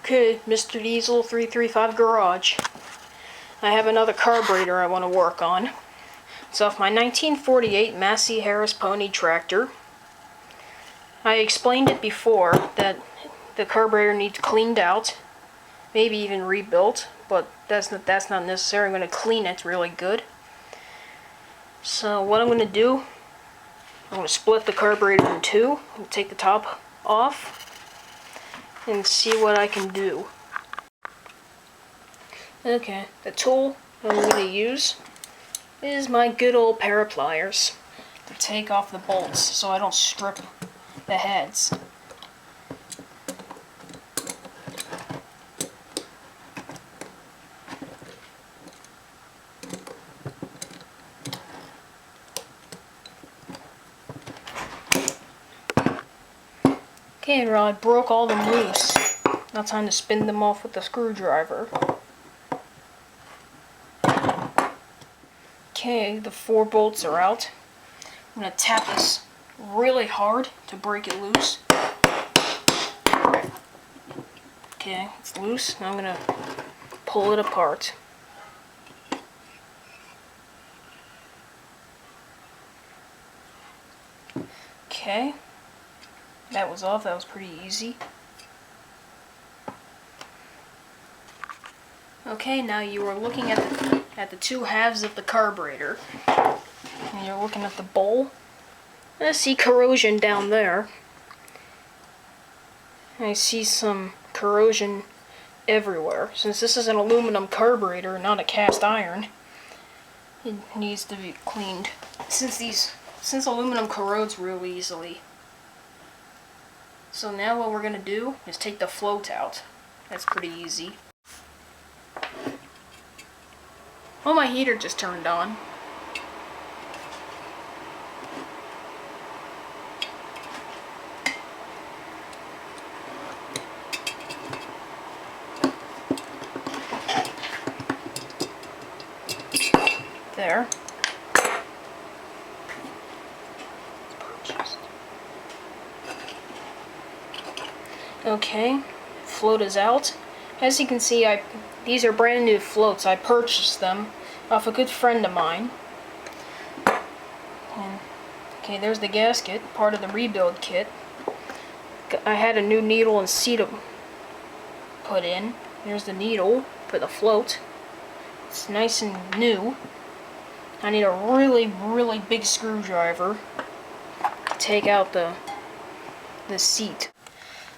Okay, Mr. Diesel 335 Garage. I have another carburetor I want to work on. It's off my 1948 Massy Harris Pony tractor. I explained it before that the carburetor needs cleaned out, maybe even rebuilt, but that's not necessary. I'm going to clean it really good. So what I'm going to do, I'm going to split the carburetor in two and take the top off and see what I can do. Okay, the tool I'm going to use is my good old pair of pliers to take off the bolts so I don't strip the heads. Okay, well, I broke all them loose. Now time to spin them off with the screwdriver. Okay, the 4 bolts are out. I'm going to tap this really hard to break it loose. Okay, it's loose. Now I'm going to pull it apart. Okay, that was off. That was pretty easy. Okay, now you are looking at the two halves of the carburetor, and you're looking at the bowl. I see corrosion down there. I see some corrosion everywhere. Since this is an aluminum carburetor, not a cast iron, it needs to be cleaned. Since aluminum corrodes real easily. So now what we're gonna do is take the float out. That's pretty easy. Oh, my heater just turned on. There. Okay, float is out. As you can see, these are brand new floats. I purchased them off a good friend of mine. And, okay, there's the gasket, part of the rebuild kit. I had a new needle and seat put in. There's the needle for the float. It's nice and new. I need a really, really big screwdriver to take out the seat.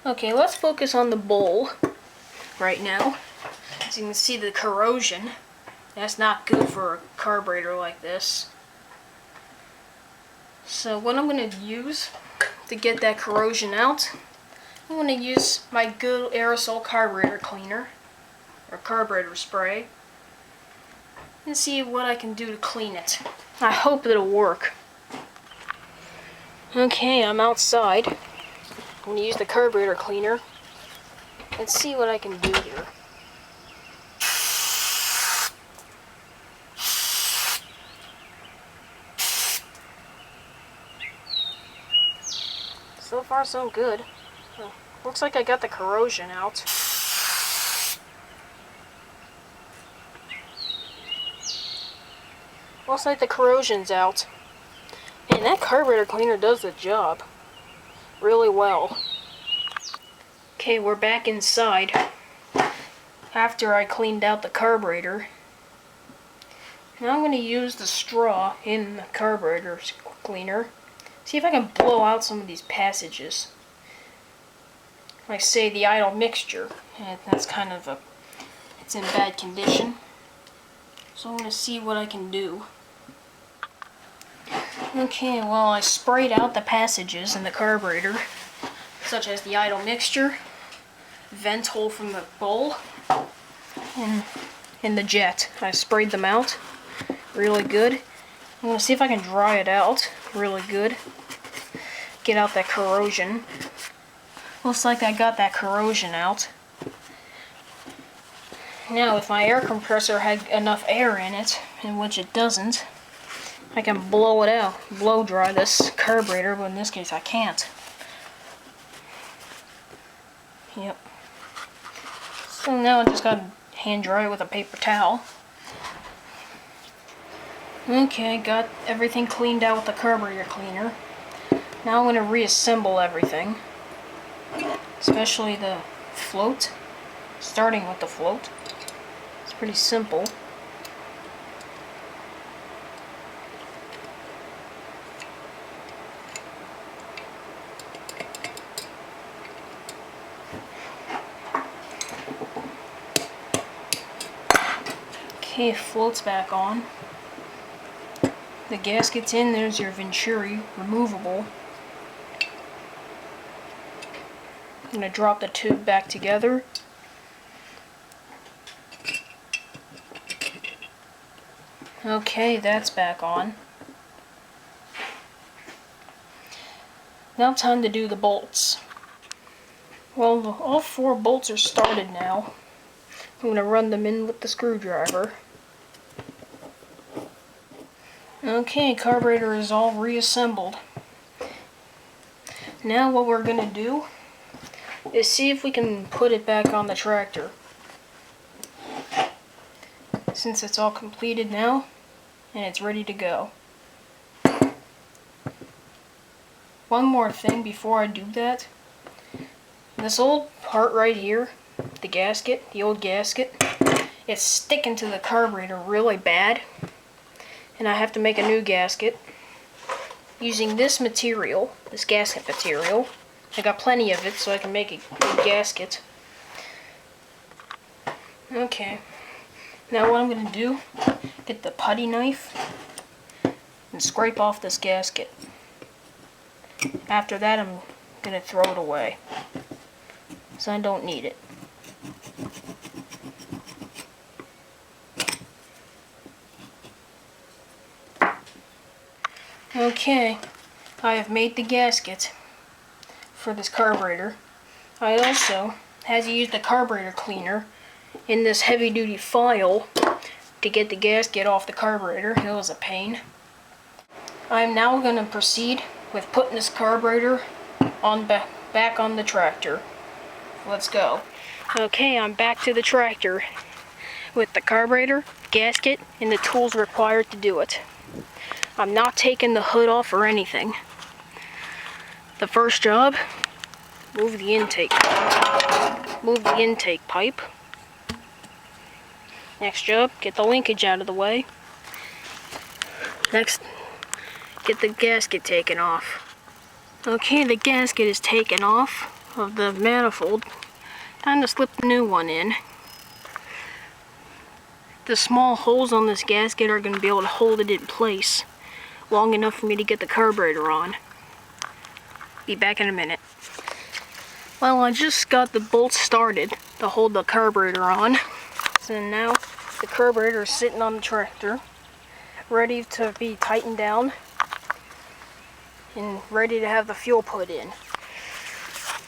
Okay, let's focus on the bowl right now. As you can see, the corrosion. That's not good for a carburetor like this. So what I'm going to use to get that corrosion out, I'm going to use my good aerosol carburetor cleaner, or carburetor spray, and see what I can do to clean it. I hope it'll work. Okay, I'm outside. I'm going to use the carburetor cleaner and see what I can do here. So far, so good. Looks like I got the corrosion out. Looks like the corrosion's out. And that carburetor cleaner does the job really well. Okay, we're back inside after I cleaned out the carburetor. Now I'm going to use the straw in the carburetor cleaner. See if I can blow out some of these passages. Like say the idle mixture. And that's kind of it's in bad condition. So I'm going to see what I can do. Okay, well, I sprayed out the passages in the carburetor, such as the idle mixture, vent hole from the bowl, and the jet. I sprayed them out really good. I'm going to see if I can dry it out really good. Get out that corrosion. Looks like I got that corrosion out. Now, if my air compressor had enough air in it, in which it doesn't, I can blow it out, blow dry this carburetor, but in this case I can't. Yep. So now I just got to hand dry it with a paper towel. Okay, got everything cleaned out with the carburetor cleaner. Now I'm going to reassemble everything, especially the float, starting with the float. It's pretty simple. Okay, float's back on. The gasket's in, there's your Venturi, removable. I'm going to drop the tube back together. Okay, that's back on. Now time to do the bolts. Well, all 4 bolts are started now. I'm going to run them in with the screwdriver. Okay, carburetor is all reassembled. Now what we're going to do is see if we can put it back on the tractor. Since it's all completed now, and it's ready to go. One more thing before I do that. This old part right here, the gasket, the old gasket, it's sticking to the carburetor really bad. And I have to make a new gasket using this material, this gasket material. I got plenty of it, so I can make a good gasket. Okay, now what I'm going to do, get the putty knife and scrape off this gasket. After that, I'm going to throw it away, so I don't need it. Okay, I have made the gasket for this carburetor. I also had to use the carburetor cleaner in this heavy-duty file to get the gasket off the carburetor. It was a pain. I'm now going to proceed with putting this carburetor on back on the tractor. Let's go. Okay, I'm back to the tractor with the carburetor, gasket, and the tools required to do it. I'm not taking the hood off or anything. The first job, move the intake pipe. Next job, get the linkage out of the way. Next, get the gasket taken off. Okay, the gasket is taken off of the manifold. Time to slip the new one in. The small holes on this gasket are going to be able to hold it in place long enough for me to get the carburetor on. Be back in a minute. Well, I just got the bolts started to hold the carburetor on. So now the carburetor is sitting on the tractor, ready to be tightened down and ready to have the fuel put in.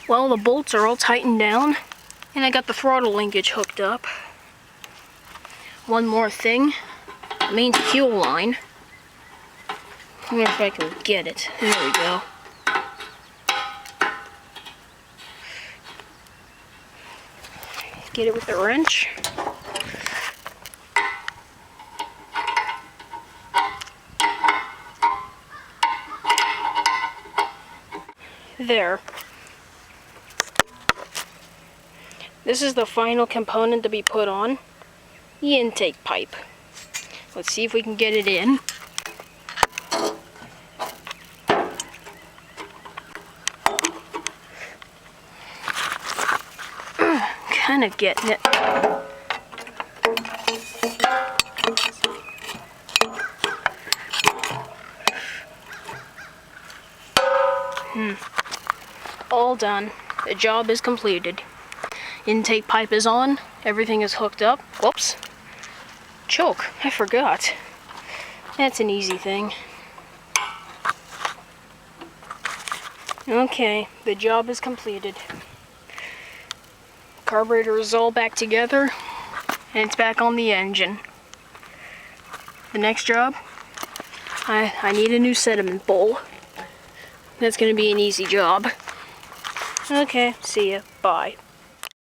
Well, the bolts are all tightened down and I got the throttle linkage hooked up. One more thing, the main fuel line. I wonder if I can get it. There we go. Get it with the wrench. There. This is the final component to be put on, the intake pipe. Let's see if we can get it in. Kind of getting it. All done. The job is completed. Intake pipe is on. Everything is hooked up. Whoops. Choke. I forgot. That's an easy thing. Okay, the job is completed. Carburetor is all back together, and it's back on the engine. The next job, I need a new sediment bowl. That's going to be an easy job. Okay, see ya. Bye.